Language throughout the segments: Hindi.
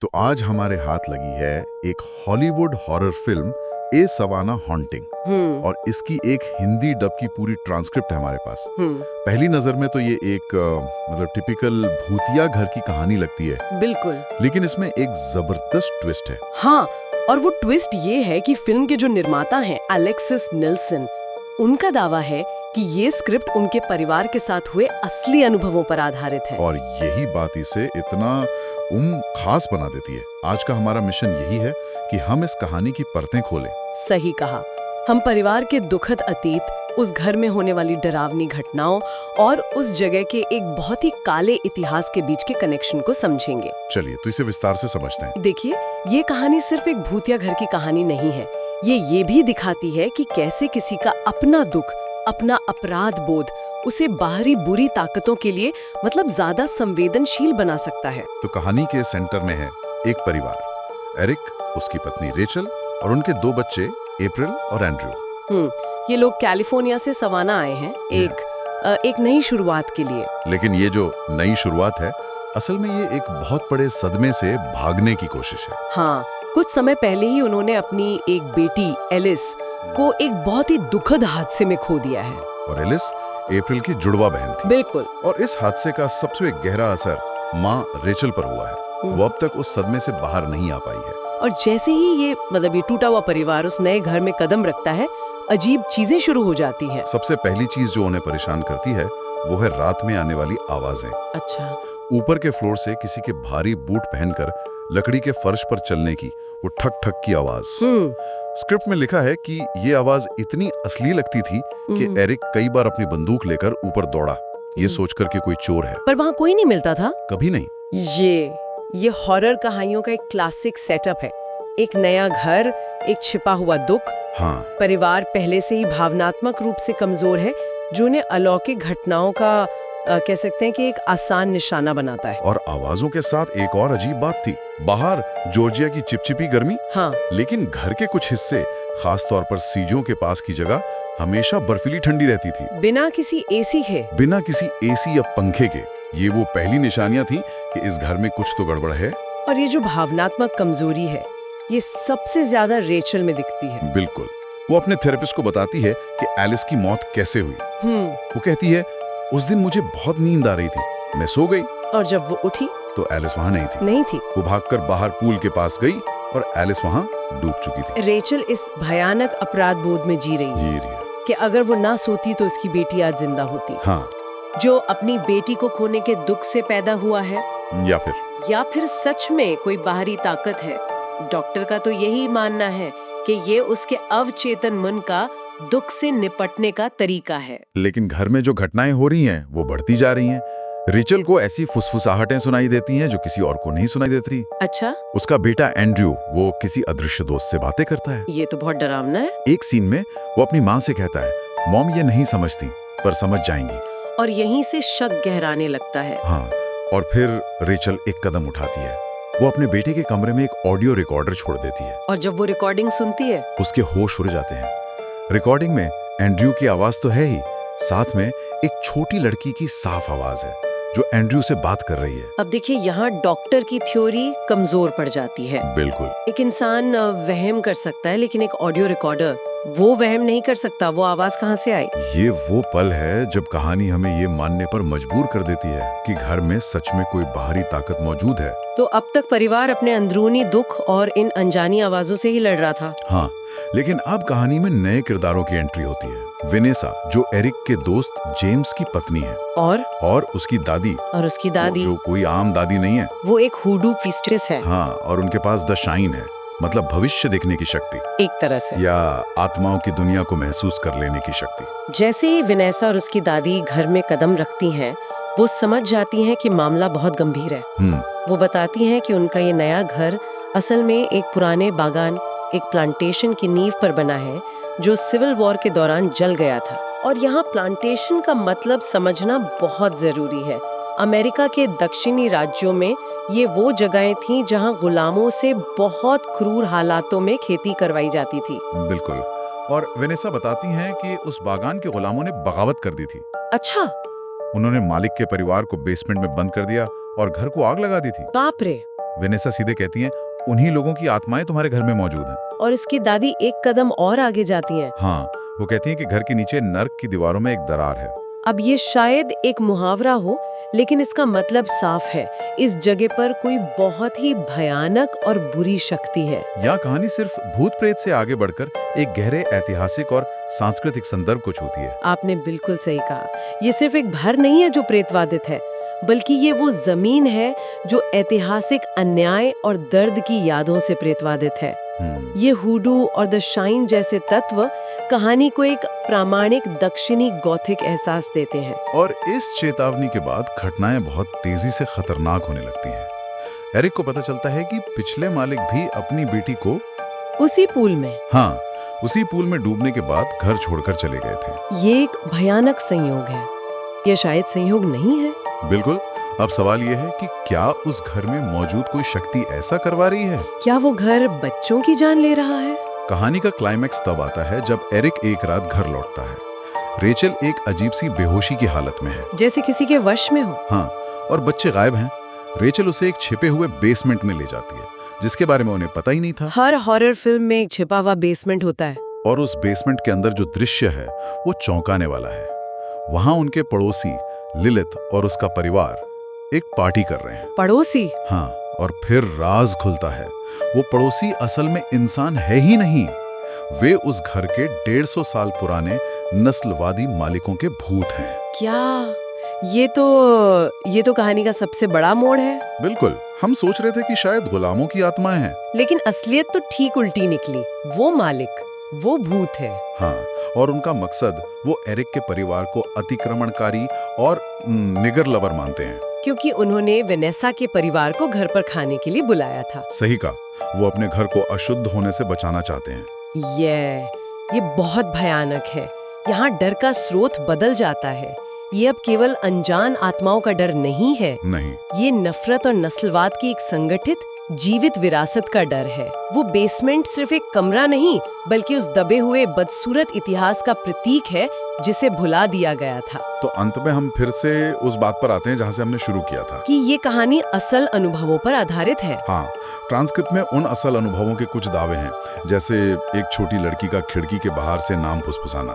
तो आज हमारे हाथ लगी है एक हॉलीवुड हॉरर फिल्म ए सवाना हॉन्टिंग और इसकी एक हिंदी डब की पूरी ट्रांसक्रिप्ट है हमारे पास। पहली नजर में तो ये एक मतलब टिपिकल भूतिया घर की कहानी लगती है। बिल्कुल। लेकिन इसमें एक जबरदस्त ट्विस्ट है। हाँ, और वो ट्विस्ट ये है कि फिल्म के जो निर्माता हैं एलेक्सिस निल्सन, उनका दावा है कि ये स्क्रिप्ट उनके परिवार के साथ हुए असली अनुभवों पर आधारित है। और यही बात इसे इतना खास बना देती है। आज का हमारा मिशन यही है कि हम इस कहानी की परतें खोलें। सही कहा। हम परिवार के दुखद अतीत, उस घर में होने वाली डरावनी घटनाओं और उस जगह के एक बहुत ही काले इतिहास के बीच के कनेक्शन को समझेंगे। चलिए तो इसे विस्तार से समझते हैं। देखिए, ये कहानी सिर्फ एक भूतिया घर की कहानी नहीं है। ये भी दिखाती है कि कैसे किसी का अपना दुख, अपना अपराध बोध उसे बाहरी बुरी ताकतों के लिए मतलब ज्यादा संवेदनशील बना सकता है। तो कहानी के सेंटर में है एक परिवार, एरिक, उसकी पत्नी रेचल और उनके दो बच्चे अप्रैल और एंड्रयू। ये लोग कैलिफोर्निया से सवाना आए हैं एक नई शुरुआत के लिए। लेकिन ये जो नई शुरुआत है, असल में ये एक बहुत बड़े सदमे से भागने की कोशिश है। हाँ, कुछ समय पहले ही उन्होंने अपनी एक बेटी एलिस को एक बहुत ही दुखद हादसे में खो दिया है। और एलिस अप्रैल की जुड़वा बहन थी। बिल्कुल। और इस हादसे का सबसे गहरा असर माँ रेचल पर हुआ है। वो अब तक उस सदमे से बाहर नहीं आ पाई है। और जैसे ही ये टूटा हुआ परिवार उस नए घर में कदम रखता है, अजीब चीजें शुरू हो जाती हैं। सबसे पहली चीज जो उन्हें परेशान करती है वो है रात में आने वाली आवाजें। अच्छा। ऊपर के फ्लोर से किसी के भारी बूट पहनकर लकड़ी के फर्श पर चलने की वो ठक ठक की आवाज। स्क्रिप्ट में लिखा है कि ये आवाज इतनी असली लगती थी कि एरिक कई बार अपनी बंदूक लेकर ऊपर दौड़ा, ये सोचकर कि कोई चोर है। पर वहाँ कोई नहीं मिलता था। कभी नहीं। ये हॉरर कहानियों का एक क्लासिक सेटअप है। एक नया घर, एक छिपा हुआ दुख। हाँ। परिवार पहले से ही भावनात्मक रूप से कमजोर है, जो उन्हें अलौकिक घटनाओं का कह सकते हैं कि एक आसान निशाना बनाता है। और आवाजों के साथ एक और अजीब बात थी। बाहर जॉर्जिया की चिपचिपी गर्मी, हाँ, लेकिन घर के कुछ हिस्से, खास तौर पर सीजों के पास की जगह, हमेशा बर्फीली ठंडी रहती थी, बिना किसी एसी के। बिना किसी एसी या पंखे के। ये वो पहली निशानियां थी कि इस घर में कुछ तो गड़बड़ है। और ये जो भावनात्मक कमजोरी है, ये सबसे ज्यादा रेचल में दिखती है। बिल्कुल। वो अपने थेरेपिस्ट को बताती है कि एलिस की मौत कैसे हुई। वो कहती है, उस दिन मुझे बहुत नींद आ रही थी, मैं सो गई और जब वो उठी तो एलिस वहाँ नहीं थी। वो भागकर बाहर पूल के पास गई और एलिस वहाँ डूब चुकी थी। रेचल इस भयानक अपराध बोध में जी रही है कि अगर वो ना सोती तो उसकी बेटी आज जिंदा होती। हाँ। जो अपनी बेटी को खोने के दुख से पैदा हुआ है, या फिर सच में कोई बाहरी ताकत है। डॉक्टर का तो यही मानना है कि ये उसके अवचेतन मन का दुख से निपटने का तरीका है। लेकिन घर में जो घटनाएं हो रही हैं वो बढ़ती जा रही हैं। रेचल को ऐसी फुसफुसाहटें सुनाई देती हैं जो किसी और को नहीं सुनाई देती। अच्छा। उसका बेटा एंड्रयू वो किसी अदृश्य दोस्त से बातें करता है। ये तो बहुत डरावना है। एक सीन में वो अपनी माँ से कहता है, मॉम ये नहीं समझती पर समझ जाएंगी। और यहीं से शक गहराने लगता है। हाँ। और फिर रेचल एक कदम उठाती है। वो अपने बेटे के कमरे में एक ऑडियो रिकॉर्डर छोड़ देती है। और जब वो रिकॉर्डिंग सुनती है, उसके होश उड़ जाते हैं। रिकॉर्डिंग में एंड्रयू की आवाज तो है ही, साथ में एक छोटी लड़की की साफ आवाज है जो एंड्रयू से बात कर रही है। अब देखिए, यहाँ डॉक्टर की थ्योरी कमजोर पड़ जाती है। बिल्कुल। एक इंसान वहम कर सकता है, लेकिन एक ऑडियो रिकॉर्डर वो वहम नहीं कर सकता। वो आवाज कहाँ से आई? ये वो पल है जब कहानी हमें ये मानने पर मजबूर कर देती है कि घर में सच में कोई बाहरी ताकत मौजूद है। तो अब तक परिवार अपने अंदरूनी दुख और इन अनजानी आवाजों से ही लड़ रहा था। हाँ, लेकिन अब कहानी में नए किरदारों की एंट्री होती है। वेनेसा, जो एरिक के दोस्त जेम्स की पत्नी है, और उसकी दादी। जो कोई आम दादी नहीं है, वो एक हुडू प्रीस्टेस है। हाँ, और उनके पास द शाइन है, मतलब भविष्य देखने की शक्ति, एक तरह से, या आत्माओं की दुनिया को महसूस कर लेने की शक्ति। जैसे ही वेनेसा और उसकी दादी घर में कदम रखती हैं, वो समझ जाती हैं कि मामला बहुत गंभीर है। वो बताती हैं कि उनका ये नया घर असल में एक पुराने बागान, एक प्लांटेशन की नींव पर बना है जो सिविल वॉर के दौरान जल गया था। और यहाँ प्लांटेशन का मतलब समझना बहुत जरूरी है। अमेरिका के दक्षिणी राज्यों में ये वो जगहें थीं जहाँ गुलामों से बहुत क्रूर हालातों में खेती करवाई जाती थी। बिल्कुल। और वेनेसा बताती हैं कि उस बागान के गुलामों ने बगावत कर दी थी। अच्छा। उन्होंने मालिक के परिवार को बेसमेंट में बंद कर दिया और घर को आग लगा दी थी। बाप रे। वेनेसा सीधे कहती हैं, उन्हीं लोगों की आत्माएं तुम्हारे घर में मौजूद हैं। और उसकी दादी एक कदम और आगे जाती हैं। हाँ, वो कहती हैं कि घर के नीचे नर्क की दीवारों में एक दरार है। अब ये शायद एक मुहावरा हो, लेकिन इसका मतलब साफ है। इस जगह पर कोई बहुत ही भयानक और बुरी शक्ति है। यह कहानी सिर्फ भूत प्रेत से आगे बढ़कर एक गहरे ऐतिहासिक और सांस्कृतिक संदर्भ को छूती है। आपने बिल्कुल सही कहा। ये सिर्फ एक घर नहीं है जो प्रेतवादित है, बल्कि ये वो जमीन है जो ऐतिहासिक अन्याय और दर्द की यादों से प्रेतवादित है। ये हुडू और द शाइन जैसे तत्व कहानी को एक प्रामाणिक दक्षिणी गॉथिक एहसास देते हैं। और इस चेतावनी के बाद घटनाएं बहुत तेजी से खतरनाक होने लगती हैं। एरिक को पता चलता है कि पिछले मालिक भी अपनी बेटी को उसी पूल में, हाँ, उसी पूल में डूबने के बाद घर छोड़कर चले गए थे। ये एक भयानक संयोग है। ये शायद संयोग नहीं है। बिल्कुल। अब सवाल यह है कि क्या उस घर में मौजूद कोई शक्ति ऐसा करवा रही है? क्या वो घर बच्चों की जान ले रहा है? कहानी का क्लाइमैक्स तब आता है जब एरिक एक रात घर लौटता है। रेचल एक अजीब सी बेहोशी की हालत में है, जैसे किसी के वश में हो। हाँ, और बच्चे गायब हैं। रेचल उसे एक छिपे हुए बेसमेंट में ले जाती है, जिसके बारे में उन्हें पता ही नहीं था। हर हॉरर फिल्म में एक छिपा हुआ बेसमेंट होता है। और उस बेसमेंट के अंदर जो दृश्य है वो चौंकाने वाला है। वहां उनके पड़ोसी लिलिथ और उसका परिवार एक पार्टी कर रहे हैं। पड़ोसी? हाँ, और फिर राज खुलता है। वो पड़ोसी असल में इंसान है ही नहीं, वे उस घर के 150 साल पुराने नस्लवादी मालिकों के भूत हैं। क्या? ये तो कहानी का सबसे बड़ा मोड़ है। बिल्कुल। हम सोच रहे थे कि शायद गुलामों की आत्माएं हैं, लेकिन असलियत तो ठीक उल्टी निकली। वो मालिक, वो भूत है। हाँ, और उनका मकसद वो एरिक के परिवार को अतिक्रमणकारी और निगर लवर मानते हैं, क्योंकि उन्होंने वेनेसा के परिवार को घर पर खाने के लिए बुलाया था। सही कहा। वो अपने घर को अशुद्ध होने से बचाना चाहते हैं। ये बहुत भयानक है। यहाँ डर का स्रोत बदल जाता है। ये अब केवल अनजान आत्माओं का डर नहीं है। नहीं, ये नफरत और नस्लवाद की एक संगठित जीवित विरासत का डर है। वो बेसमेंट सिर्फ एक कमरा नहीं, बल्कि उस दबे हुए बदसूरत इतिहास का प्रतीक है जिसे भुला दिया गया था। तो अंत में हम फिर से उस बात पर आते हैं जहां से हमने शुरू किया था, कि ये कहानी असल अनुभवों पर आधारित है। हाँ, ट्रांसक्रिप्ट में उन असल अनुभवों के कुछ दावे हैं, जैसे एक छोटी लड़की का खिड़की के बाहर से नाम फुसफुसाना,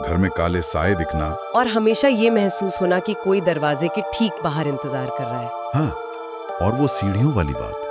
घर में काले साए दिखना, और हमेशा ये महसूस होना कि कोई दरवाजे के ठीक बाहर इंतजार कर रहा है। हाँ, और वो सीढ़ियों वाली बात,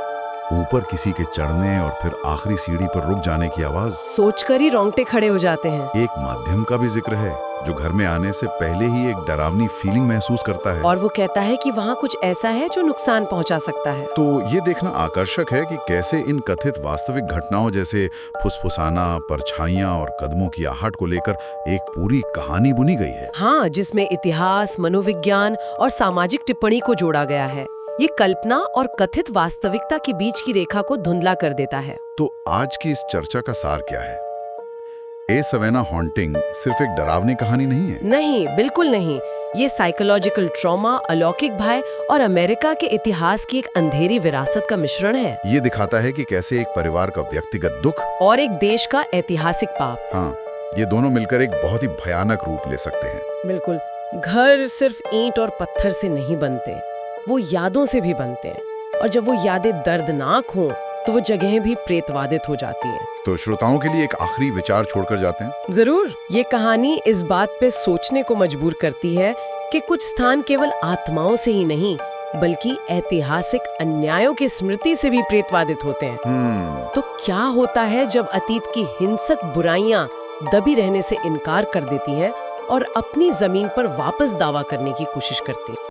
ऊपर किसी के चढ़ने और फिर आखिरी सीढ़ी पर रुक जाने की आवाज, सोचकर ही रोंगटे खड़े हो जाते हैं। एक माध्यम का भी जिक्र है जो घर में आने से पहले ही एक डरावनी फीलिंग महसूस करता है, और वो कहता है कि वहाँ कुछ ऐसा है जो नुकसान पहुंचा सकता है। तो ये देखना आकर्षक है कि कैसे इन कथित वास्तविक घटनाओं जैसे फुसफुसाना, परछाइयां और कदमों की आहट को लेकर एक पूरी कहानी बुनी गई है। हाँ, जिसमें इतिहास, मनोविज्ञान और सामाजिक टिप्पणी को जोड़ा गया है। ये कल्पना और कथित वास्तविकता के बीच की रेखा को धुंधला कर देता है। तो आज की इस चर्चा का सार क्या है? ए सवेना हॉन्टिंग सिर्फ एक डरावनी कहानी नहीं है। नहीं, बिल्कुल नहीं। ये साइकोलॉजिकल ट्रॉमा, अलौकिक भय और अमेरिका के इतिहास की एक अंधेरी विरासत का मिश्रण है। ये दिखाता है कि कैसे एक परिवार का व्यक्तिगत दुख और एक देश का ऐतिहासिक पाप, हाँ, ये दोनों मिलकर एक बहुत ही भयानक रूप ले सकते हैं। बिल्कुल। घर सिर्फ ईंट और पत्थर से नहीं बनते, वो यादों से भी बनते हैं। और जब वो यादें दर्दनाक हों तो वो जगहें भी प्रेतवादित हो जाती हैं। तो श्रोताओं के लिए एक आखिरी विचार छोड़कर जाते हैं। जरूर। ये कहानी इस बात पे सोचने को मजबूर करती है कि कुछ स्थान केवल आत्माओं से ही नहीं, बल्कि ऐतिहासिक अन्यायों की स्मृति से भी प्रेतवादित होते हैं। तो क्या होता है जब अतीत की हिंसक बुराइयां दबी रहने से इनकार कर देती हैं और अपनी जमीन पर वापस दावा करने की कोशिश करती हैं?